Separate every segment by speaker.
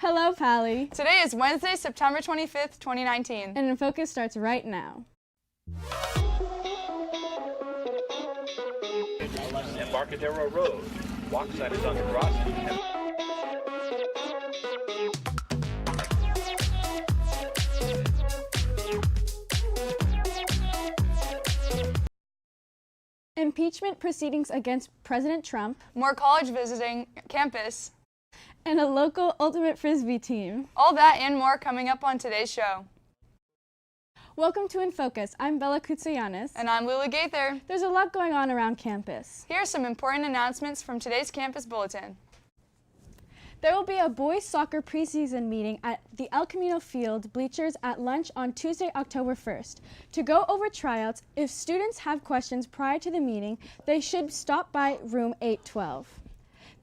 Speaker 1: Hello, Pally.
Speaker 2: Today is Wednesday, September 25th, 2019.
Speaker 1: And InFocus starts right now.
Speaker 3: Embarcadero Road. Walk sign is on the crossing.
Speaker 1: Impeachment proceedings against President Trump.
Speaker 2: More college visiting campus.
Speaker 1: And a local ultimate frisbee team.
Speaker 2: All that and more coming up on today's show.
Speaker 1: Welcome to InFocus. I'm Bella Koutsayanis.
Speaker 2: And I'm Lula Gaither.
Speaker 1: There's a lot going on around campus.
Speaker 2: Here are some important announcements from today's campus bulletin.
Speaker 1: There will be a boys soccer preseason meeting at the El Camino Field bleachers at lunch on Tuesday, October 1st. To go over tryouts, if students have questions prior to the meeting, they should stop by room 812.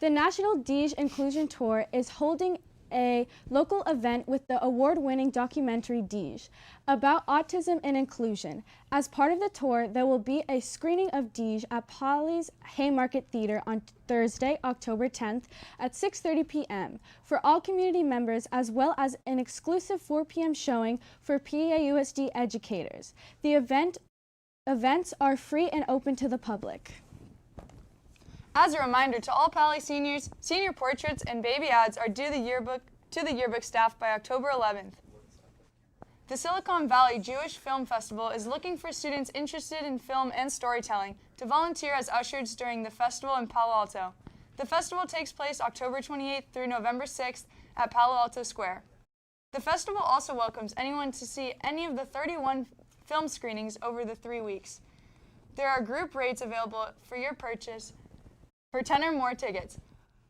Speaker 1: The National Deej Inclusion Tour is holding a local event with the award-winning documentary Deej about autism and inclusion. As part of the tour, there will be a screening of Deej at Polly's Haymarket Theater on Thursday, October 10th at 6:30 p.m. for all community members, as well as an exclusive 4 p.m. showing for PAUSD educators. The events are free and open to the public.
Speaker 2: As a reminder to all Pally seniors, senior portraits and baby ads are due to the yearbook staff by October 11th. The Silicon Valley Jewish Film Festival is looking for students interested in film and storytelling to volunteer as ushers during the festival in Palo Alto. The festival takes place October 28th through November 6th at Palo Alto Square. The festival also welcomes anyone to see any of the 31 film screenings over the 3 weeks. There are group rates available for your purchase for 10 or more tickets.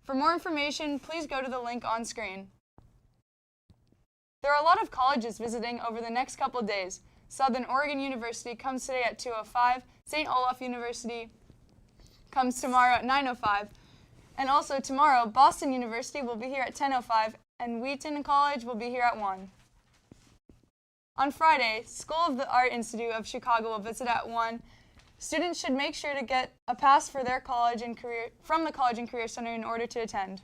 Speaker 2: For more information, please go to the link on screen. There are a lot of colleges visiting over the next couple of days. Southern Oregon University comes today at 2:05. St. Olaf University comes tomorrow at 9:05. And also tomorrow, Boston University will be here at 10:05, and Wheaton College will be here at 1. On Friday, School of the Art Institute of Chicago will visit at 1. Students should make sure to get a pass for their college and career from the College and Career Center in order to attend.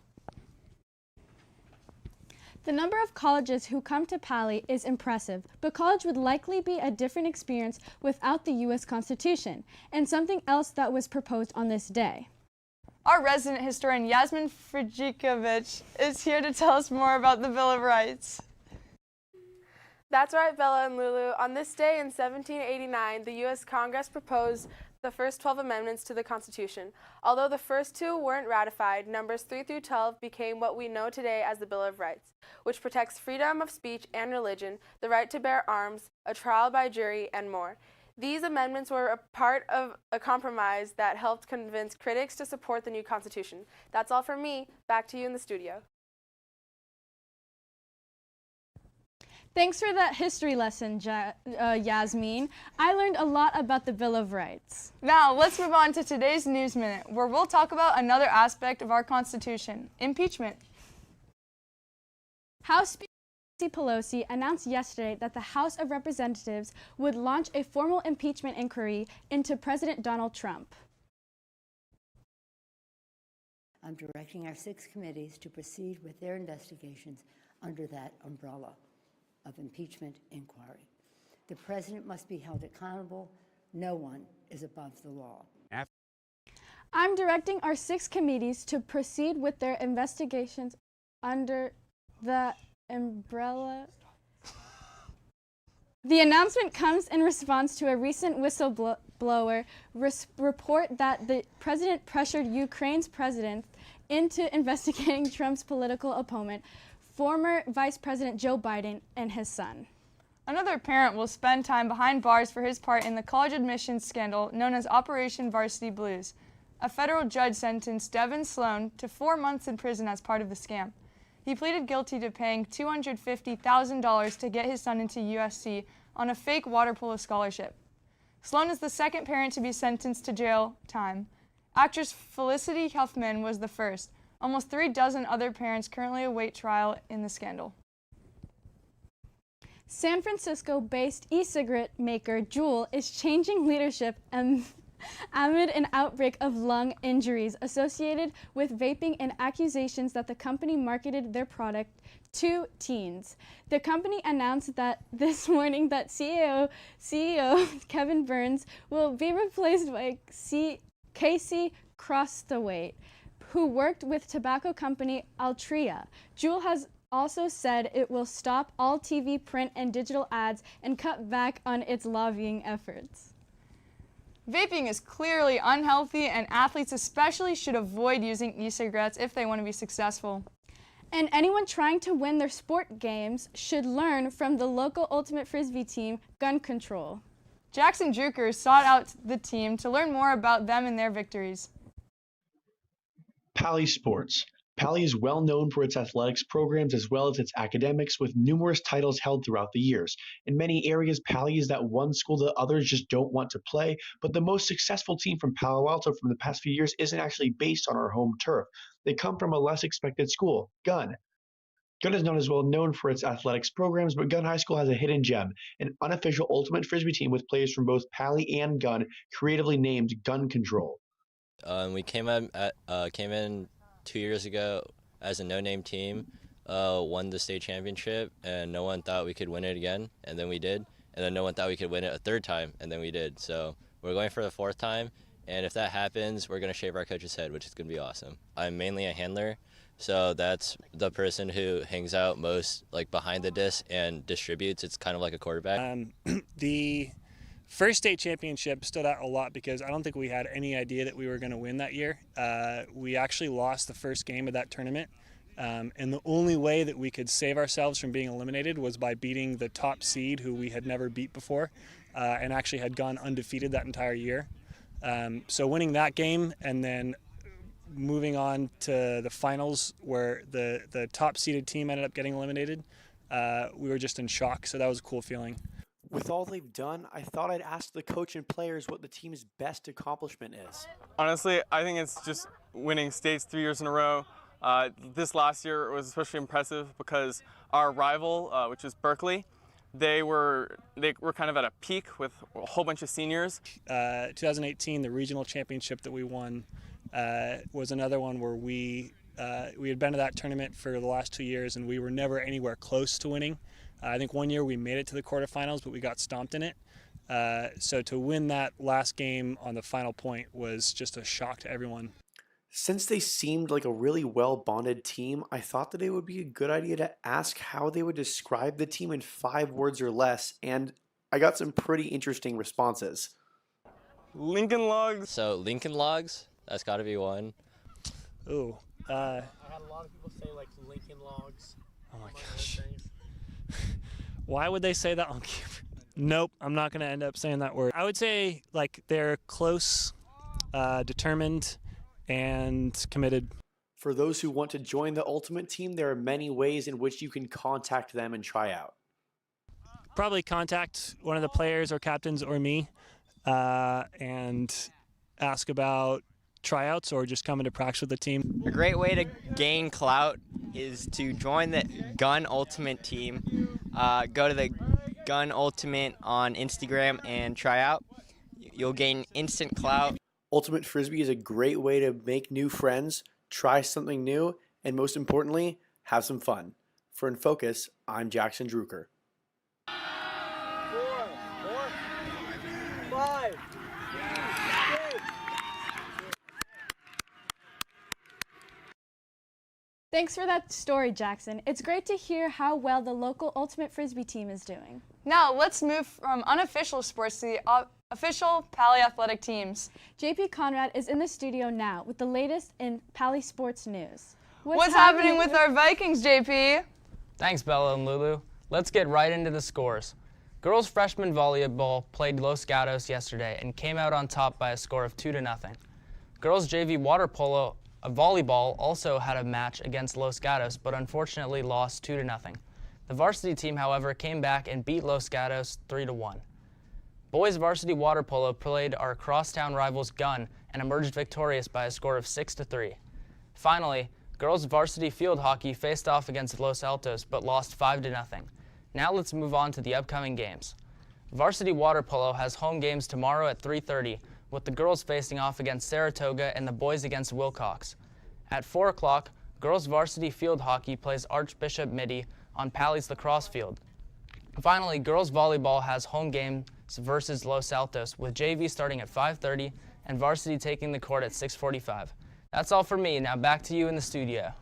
Speaker 1: The number of colleges who come to Pally is impressive, but college would likely be a different experience without the U.S. Constitution, and something else that was proposed on this day.
Speaker 2: Our resident historian Yasmin Frajikovic is here to tell us more about the Bill of Rights.
Speaker 4: That's right, Bella and Lulu. On this day in 1789, the U.S. Congress proposed the first 12 amendments to the Constitution. Although the first 2 weren't ratified, numbers 3 through 12 became what we know today as the Bill of Rights, which protects freedom of speech and religion, the right to bear arms, a trial by jury, and more. These amendments were a part of a compromise that helped convince critics to support the new Constitution. That's all from me. Back to you in the studio.
Speaker 1: Thanks for that history lesson, Yasmin. I learned a lot about the Bill of Rights.
Speaker 2: Now, let's move on to today's News Minute, where we'll talk about another aspect of our Constitution, impeachment.
Speaker 1: House Speaker Nancy Pelosi announced yesterday that the House of Representatives would launch a formal impeachment inquiry into President Donald Trump.
Speaker 5: I'm directing our 6 committees to proceed with their investigations under that umbrella of impeachment inquiry. The president must be held accountable. No one is above the law.
Speaker 1: I'm directing our 6 committees to proceed with their investigations under the umbrella. The announcement comes in response to a recent whistleblower report that the president pressured Ukraine's president into investigating Trump's political opponent, former Vice President Joe Biden, and his son.
Speaker 2: Another parent will spend time behind bars for his part in the college admissions scandal known as Operation Varsity Blues. A federal judge sentenced Devin Sloan to 4 months in prison as part of the scam. He pleaded guilty to paying $250,000 to get his son into USC on a fake water polo scholarship. Sloan is the second parent to be sentenced to jail time. Actress Felicity Huffman was the first. Almost 3 dozen other parents currently await trial in the scandal.
Speaker 1: San Francisco-based e-cigarette maker Juul is changing leadership amid an outbreak of lung injuries associated with vaping and accusations that the company marketed their product to teens. The company announced that this morning that CEO Kevin Burns will be replaced by Casey Crostaway, who worked with tobacco company Altria. Juul has also said it will stop all TV, print, and digital ads and cut back on its lobbying efforts.
Speaker 2: Vaping is clearly unhealthy, and athletes especially should avoid using e-cigarettes if they want to be successful.
Speaker 1: And anyone trying to win their sport games should learn from the local Ultimate Frisbee team, Gun Control.
Speaker 2: Jackson Drucker sought out the team to learn more about them and their victories.
Speaker 6: Pally Sports. Pally is well known for its athletics programs as well as its academics, with numerous titles held throughout the years. In many areas, Pally is that one school that others just don't want to play, but the most successful team from Palo Alto from the past few years isn't actually based on our home turf. They come from a less expected school, Gun. Gun is not as well known for its athletics programs, but Gun High School has a hidden gem, an unofficial Ultimate Frisbee team with players from both Pally and Gun, creatively named Gun Control.
Speaker 7: We came in 2 years ago as a no-name team, won the state championship, and no one thought we could win it again, and then we did. And then no one thought we could win it a third time, and then we did. So we're going for the fourth time, and if that happens, we're going to shave our coach's head, which is going to be awesome. I'm mainly a handler, so that's the person who hangs out most like behind the disc and distributes. It's kind of like a quarterback.
Speaker 8: The first state championship stood out a lot because I don't think we had any idea that we were going to win that year. We actually lost the first game of that tournament, and the only way that we could save ourselves from being eliminated was by beating the top seed, who we had never beat before, and actually had gone undefeated that entire year. So winning that game and then moving on to the finals where the top seeded team ended up getting eliminated, we were just in shock, so that was a cool feeling.
Speaker 9: With all they've done, I thought I'd ask the coach and players what the team's best accomplishment is.
Speaker 10: Honestly, I think it's just winning states 3 years in a row. This last year was especially impressive because our rival, which is Berkeley, they were kind of at a peak with a whole bunch of seniors.
Speaker 8: 2018, the regional championship that we won was another one where we had been to that tournament for the last 2 years, and we were never anywhere close to winning. I think one year we made it to the quarterfinals, but we got stomped in it. So to win that last game on the final point was just a shock to everyone.
Speaker 9: Since they seemed like a really well-bonded team, I thought that it would be a good idea to ask how they would describe the team in 5 words or less, and I got some pretty interesting responses.
Speaker 10: Lincoln Logs.
Speaker 7: So Lincoln Logs, that's got to be one.
Speaker 8: Ooh.
Speaker 11: I had a lot of people say like Lincoln Logs.
Speaker 8: Oh my gosh. Why would they say that on camera? Nope, I'm not going to end up saying that word. I would say like they're close, determined, and committed.
Speaker 9: For those who want to join the Ultimate Team, there are many ways in which you can contact them and try out.
Speaker 8: Probably contact one of the players or captains or me and ask about tryouts or just coming to practice with the team.
Speaker 12: A great way to gain clout is to join the Gun Ultimate team. Go to the Gun Ultimate on Instagram and try out. You'll gain instant clout.
Speaker 9: Ultimate Frisbee is a great way to make new friends, try something new, and most importantly, have some fun. For InFocus, I'm Jackson Drucker.
Speaker 11: 4, 5, 6.
Speaker 1: Thanks for that story, Jackson. It's great to hear how well the local Ultimate Frisbee team is doing.
Speaker 2: Now let's move from unofficial sports to the official Pally athletic teams.
Speaker 1: JP Conrad is in the studio now with the latest in Pally sports news.
Speaker 2: What's happening with our Vikings, JP?
Speaker 13: Thanks, Bella and Lulu. Let's get right into the scores. Girls freshman volleyball played Los Gatos yesterday and came out on top by a score of 2-0. Girls JV water polo volleyball also had a match against Los Gatos, but unfortunately lost 2-0. The varsity team, however, came back and beat Los Gatos 3-1. Boys varsity water polo played our crosstown rivals Gun and emerged victorious by a score of 6-3. Finally, girls varsity field hockey faced off against Los Altos but lost 5-0. Now let's move on to the upcoming games. Varsity water polo has home games tomorrow at 3:30, with the girls facing off against Saratoga and the boys against Wilcox. At 4 o'clock, girls varsity field hockey plays Archbishop Mitty on Pally's lacrosse field. Finally, girls volleyball has home games versus Los Altos, with JV starting at 5:30 and varsity taking the court at 6:45. That's all for me. Now back to you in the studio.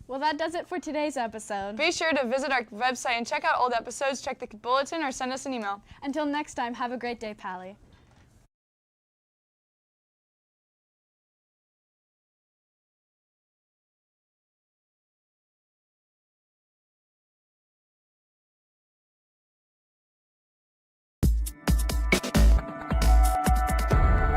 Speaker 1: Well, that does it for today's episode.
Speaker 2: Be sure to visit our website and check out old episodes, check the bulletin, or send us an email.
Speaker 1: Until next time, have a great day, Pally.